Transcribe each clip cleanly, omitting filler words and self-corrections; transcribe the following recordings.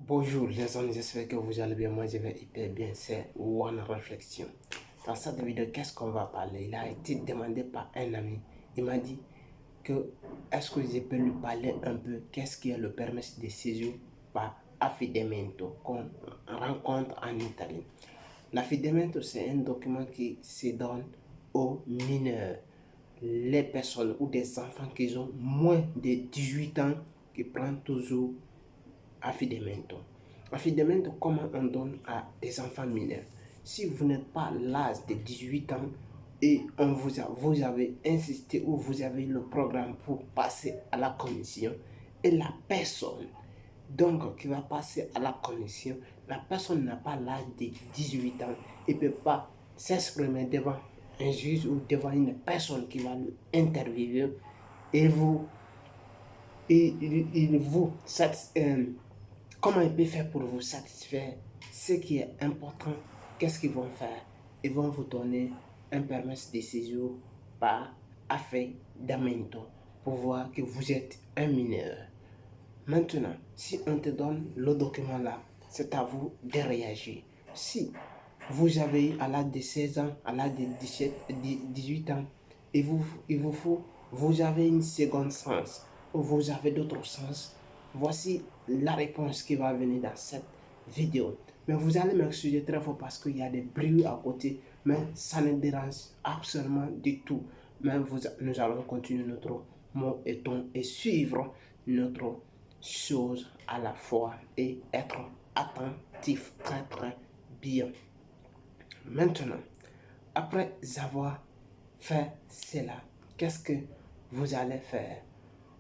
Bonjour les amis, j'espère que vous allez bien. Moi je vais hyper bien. C'est One Réflexion. Dans cette vidéo, qu'est-ce qu'on va parler? Il a été demandé par un ami. Il m'a dit que est-ce que je peux lui parler un peu qu'est-ce qui est le permis de séjour par affidamento qu'on rencontre en Italie. L'affidamento, c'est un document qui se donne aux mineurs, les personnes ou des enfants qui ont moins de 18 ans qui prennent toujours affidamento. Affidamento, comment on donne à des enfants mineurs? Si vous n'êtes pas l'âge de 18 ans et vous avez insisté ou vous avez le programme pour passer à la commission et la personne donc qui va passer à la commission, la personne n'a pas l'âge de 18 ans et ne peut pas s'exprimer devant un juge ou devant une personne qui va l'interviewer et comment il peut faire pour vous satisfaire? Ce qui est important, qu'est-ce qu'ils vont faire? Ils vont vous donner un permis de séjour par affidamento pour voir que vous êtes un mineur. Maintenant, si on te donne le document là, c'est à vous de réagir. Si vous avez à l'âge de 16 ans, à l'âge de 18 ans, vous avez une seconde chance, ou vous avez d'autres chances. Voici la réponse qui va venir dans cette vidéo. Mais vous allez m'excuser très fort parce qu'il y a des bruits à côté, mais ça ne dérange absolument du tout. Mais nous allons continuer notre mot et ton et suivre notre chose à la fois et être attentif très bien. Maintenant, après avoir fait cela, qu'est-ce que vous allez faire?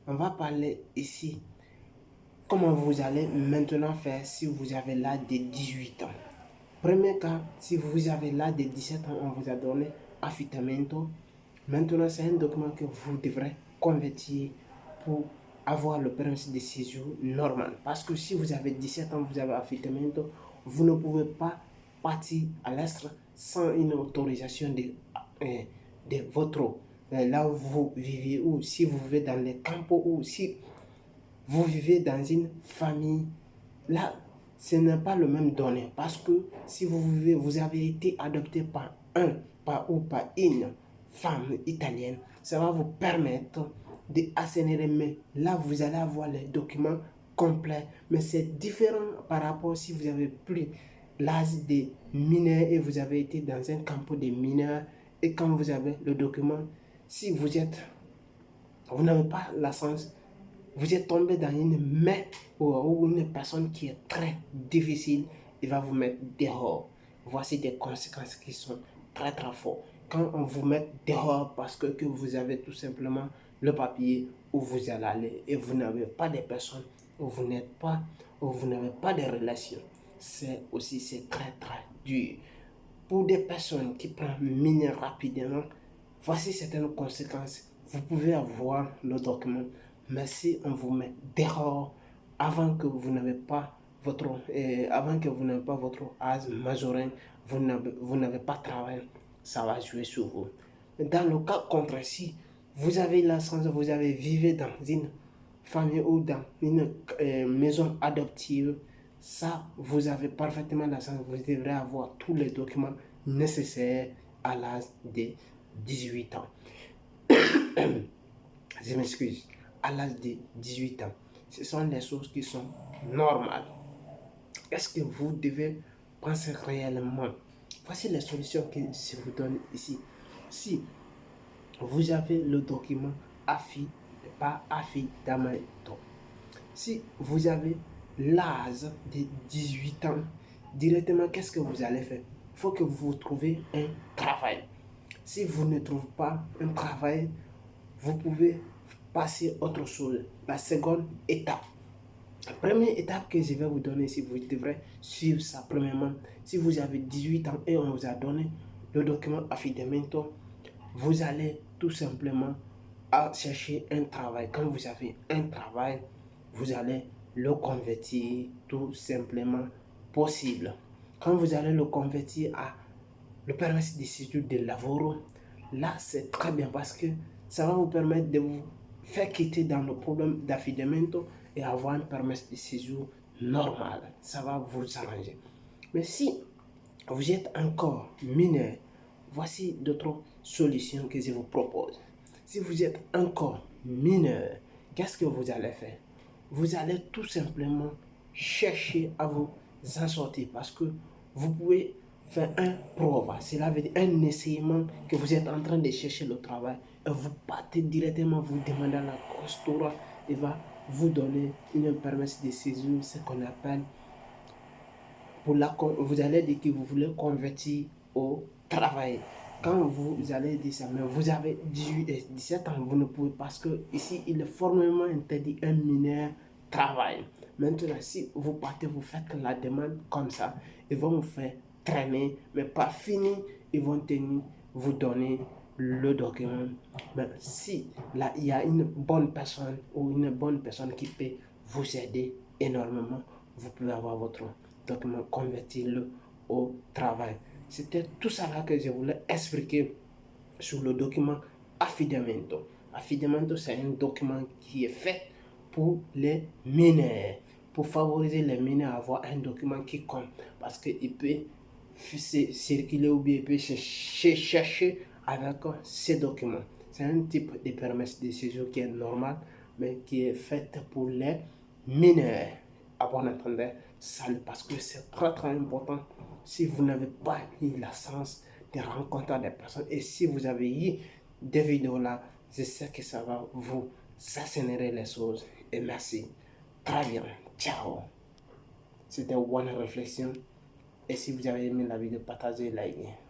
On va parler ici comment vous allez maintenant faire si vous avez l'âge de 18 ans. Premier cas, si vous avez l'âge de 17 ans, on vous a donné affidamento. Maintenant, c'est un document que vous devrez convertir pour avoir le permis de séjour normal. Parce que si vous avez 17 ans, vous avez affidamento, vous ne pouvez pas partir à l'est sans une autorisation de votre là où vous vivez, ou si vous vivez dans les campos, ou si vous vivez dans une famille. Là, ce n'est pas le même donné, parce que si vous avez été adopté par par une femme italienne, ça va vous permettre d'assainir. Mais là, vous allez avoir les documents complets. Mais c'est différent par rapport si vous avez plus l'âge des mineurs et vous avez été dans un camp de mineurs. Et quand vous avez le document, si vous n'avez pas la chance, vous êtes tombé dans une main ou une personne qui est très difficile, il va vous mettre dehors. Voici des conséquences qui sont très fortes. Quand on vous met dehors parce que vous avez tout simplement le papier où vous allez aller et vous n'avez pas de personnes, ou vous n'avez pas de relations, c'est très dur. Pour des personnes qui prennent mine rapidement, voici certaines conséquences. Vous pouvez avoir le document, mais si on vous met dehors avant que vous n'avez pas votre âge majoré, vous n'avez pas travaillé, ça va jouer sur vous. Dans le cas contraire, si vous avez la chance, vous avez vécu dans une famille ou dans une maison adoptive, ça, vous avez parfaitement la chance, vous devrez avoir tous les documents nécessaires à l'âge de 18 ans. Je m'excuse, à l'âge de 18 ans. Ce sont des choses qui sont normales. Est-ce que vous devez penser réellement? Voici les solutions que je vous donne ici. Si vous avez le document pas affidamento, si vous avez l'âge de 18 ans, directement, qu'est-ce que vous allez faire? Il faut que vous trouviez un travail. Si vous ne trouvez pas un travail, vous pouvez passer à autre chose. La seconde étape. La première étape que je vais vous donner, si vous devrez suivre ça, premièrement, si vous avez 18 ans et on vous a donné le document affidamento, vous allez tout simplement chercher un travail. Quand vous avez un travail, vous allez le convertir tout simplement possible. Quand vous allez le convertir à le permis de séjour de lavoro, là c'est très bien parce que ça va vous permettre de vous faire quitter dans le problème d'affidamento et avoir un permis de séjour normal. Ça va vous arranger. Mais si vous êtes encore mineur, voici d'autres solutions que je vous propose. Si vous êtes encore mineur, qu'est-ce que vous allez faire? Vous allez tout simplement chercher à vous en sortir parce que vous pouvez faire un prova. Cela veut dire un essayement que vous êtes en train de chercher le travail et vous partez directement, vous demandez à la Costura et va vous donner une permis de séjour, ce qu'on appelle vous allez dire que vous voulez convertir au travail. Quand vous allez dire ça, mais vous avez 18 et 17 ans, vous ne pouvez pas parce que ici, il est formellement interdit un mineur travail. Maintenant, si vous partez, vous faites la demande comme ça, ils vont vous faire traîner, mais pas fini, ils vont vous donner le document. Mais si là, il y a une bonne personne ou une bonne personne qui peut vous aider énormément, vous pouvez avoir votre document, convertir-le au travail. C'était tout ça là que je voulais expliquer sur le document affidamento. Affidamento, c'est un document qui est fait pour les mineurs, pour favoriser les mineurs à avoir un document qui compte, parce qu'il peut circuler ou bien il peut chercher avec ces documents. C'est un type de permis de séjour qui est normal, mais qui est fait pour les mineurs. À bon entendeur, parce que c'est très très important. Si vous n'avez pas eu la chance de rencontrer des personnes et si vous avez eu des vidéos là, je sais que ça va vous accélérer les choses. Et merci. Très bien. Ciao. C'était une bonne réflexion. Et si vous avez aimé la vidéo, partagez, likez.